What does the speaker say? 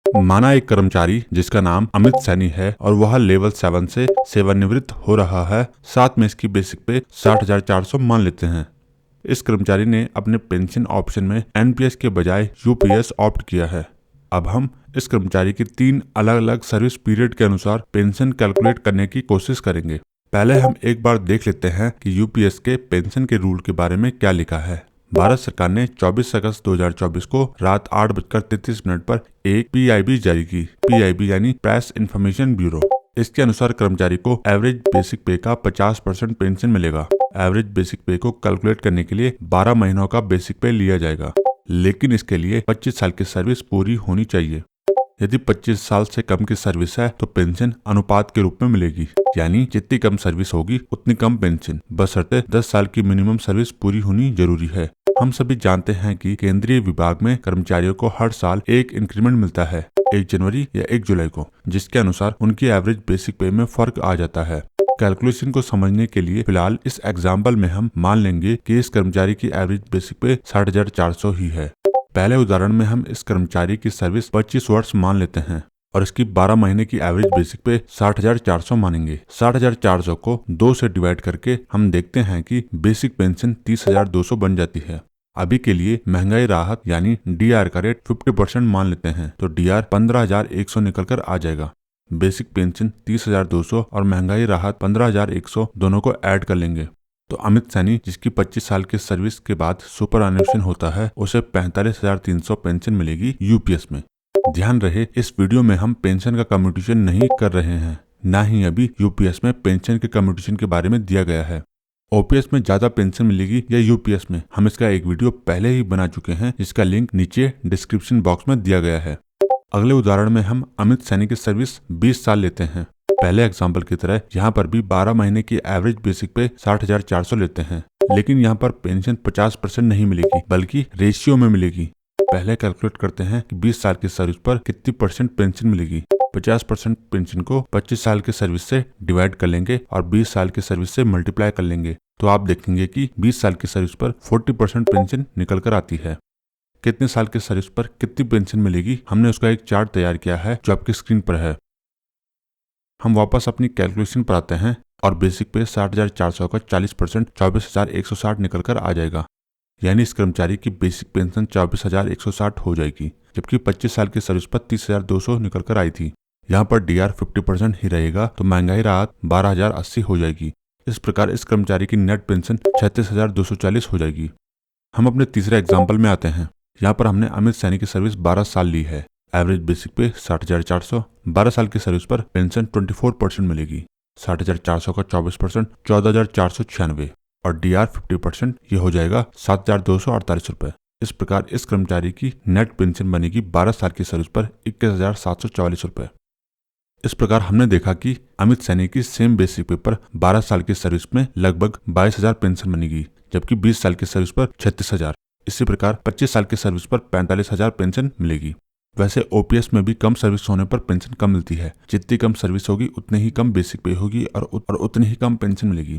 माना एक कर्मचारी जिसका नाम अमित सैनी है और वह लेवल 7 से सेवानिवृत्त हो रहा है, साथ में इसकी बेसिक पे 60,400 मान लेते हैं। इस कर्मचारी ने अपने पेंशन ऑप्शन में एनपीएस के बजाय यूपीएस ऑप्ट किया है। अब हम इस कर्मचारी की 3 अलग अलग सर्विस पीरियड के अनुसार पेंशन कैलकुलेट करने की कोशिश करेंगे। पहले हम एक बार देख लेते हैं कि यूपीएस के पेंशन के रूल के बारे में क्या लिखा है। भारत सरकार ने 24 अगस्त 2024 को रात 8:33 पर एक पीआईबी जारी की। पीआईबी यानी प्रेस इन्फॉर्मेशन ब्यूरो। इसके अनुसार कर्मचारी को एवरेज बेसिक पे का 50% पेंशन मिलेगा। एवरेज बेसिक पे को कैलकुलेट करने के लिए 12 महीनों का बेसिक पे लिया जाएगा, लेकिन इसके लिए 25 साल की सर्विस पूरी होनी चाहिए। यदि 25 साल से कम की सर्विस है तो पेंशन अनुपात के रूप में मिलेगी, यानी जितनी कम सर्विस होगी उतनी कम पेंशन, बशर्ते 10 साल की मिनिमम सर्विस पूरी होनी जरूरी है। हम सभी जानते हैं कि केंद्रीय विभाग में कर्मचारियों को हर साल एक इंक्रीमेंट मिलता है, 1 जनवरी या 1 जुलाई को, जिसके अनुसार उनकी एवरेज बेसिक पे में फर्क आ जाता है। कैलकुलेशन को समझने के लिए फिलहाल इस एग्जाम्पल में हम मान लेंगे कि इस कर्मचारी की एवरेज बेसिक पे 60,400 ही है। पहले उदाहरण में हम इस कर्मचारी की सर्विस 25 वर्ष मान लेते हैं और इसकी 12 महीने की एवरेज बेसिक पे 60,400 मानेंगे। 60,400 को 2 से डिवाइड करके हम देखते हैं कि बेसिक पेंशन 30,200 बन जाती है। अभी के लिए महंगाई राहत यानी डीआर का रेट 50% मान लेते हैं तो डीआर 15,100 निकल कर आ जाएगा। बेसिक पेंशन 30,200 और महंगाई राहत 15,100 दोनों को ऐड कर लेंगे तो अमित सैनी, जिसकी 25 साल की सर्विस के बाद सुपर एन्युएशन होता है, उसे 45,300 पेंशन मिलेगी यूपीएस में। ध्यान रहे, इस वीडियो में हम पेंशन का कम्यूटेशन नहीं कर रहे हैं, न ही अभी यूपीएस में पेंशन के कम्यूटेशन के बारे में दिया गया है। ओपीएस में ज्यादा पेंशन मिलेगी या यूपीएस में, हम इसका एक वीडियो पहले ही बना चुके हैं, जिसका लिंक नीचे डिस्क्रिप्शन बॉक्स में दिया गया है। अगले उदाहरण में हम अमित सैनी की सर्विस 20 साल लेते हैं। पहले एग्जाम्पल की तरह यहाँ पर भी 12 महीने की एवरेज बेसिक पे 60,400 लेते हैं, लेकिन यहाँ पर पेंशन 50% नहीं मिलेगी बल्कि रेशियो में मिलेगी। पहले कैलकुलेट करते हैं कि 20 साल की सर्विस पर कितनी % पेंशन मिलेगी। 50% पेंशन को 25 साल की सर्विस से डिवाइड कर लेंगे और 20 साल की सर्विस से मल्टीप्लाई कर लेंगे तो आप देखेंगे कि 20 साल की सर्विस पर 40% पेंशन निकल कर आती है। कितने साल की सर्विस पर कितनी पेंशन मिलेगी, हमने उसका एक चार्ट तैयार किया है जो आपकी स्क्रीन पर है। हम वापस अपनी कैलकुलेशन पर आते हैं और बेसिक पे 60,400 का 40% 24,160 निकल कर आ जाएगा, यानी इस कर्मचारी की बेसिक पेंशन 24,160 हो जाएगी, जबकि 25 साल की सर्विस पर 30,200 निकल कर आई थी। यहाँ पर डीआर 50% ही रहेगा तो महंगाई राहत 12,080 हो जाएगी। इस प्रकार इस कर्मचारी की नेट पेंशन 36,240 हो जाएगी। हम अपने तीसरे एग्जाम्पल में आते हैं। यहाँ पर हमने अमित सैनी की सर्विस 12 साल ली है। एवरेज बेसिक पे 60,400, 12 साल की सर्विस पर पेंशन 24% मिलेगी। 60,400 का 24% 14,496 और डीआर 50%, ये हो जाएगा 7,248 रुपए। इस प्रकार इस कर्मचारी की नेट पेंशन बनेगी 12 साल की सर्विस पर 21,744 रुपए। इस प्रकार हमने देखा कि अमित सैनी की सेम बेसिक पे पर 12 साल की सर्विस में लगभग 22,000 पेंशन बनेगी, जबकि 20 साल की सर्विस पर 36,000। इसी प्रकार 25 साल की सर्विस पर 45,000 पेंशन मिलेगी। वैसे ओपीएस में भी कम सर्विस होने पर पेंशन कम मिलती है। जितनी कम सर्विस होगी उतनी ही कम बेसिक पे होगी और उतनी ही कम पेंशन मिलेगी।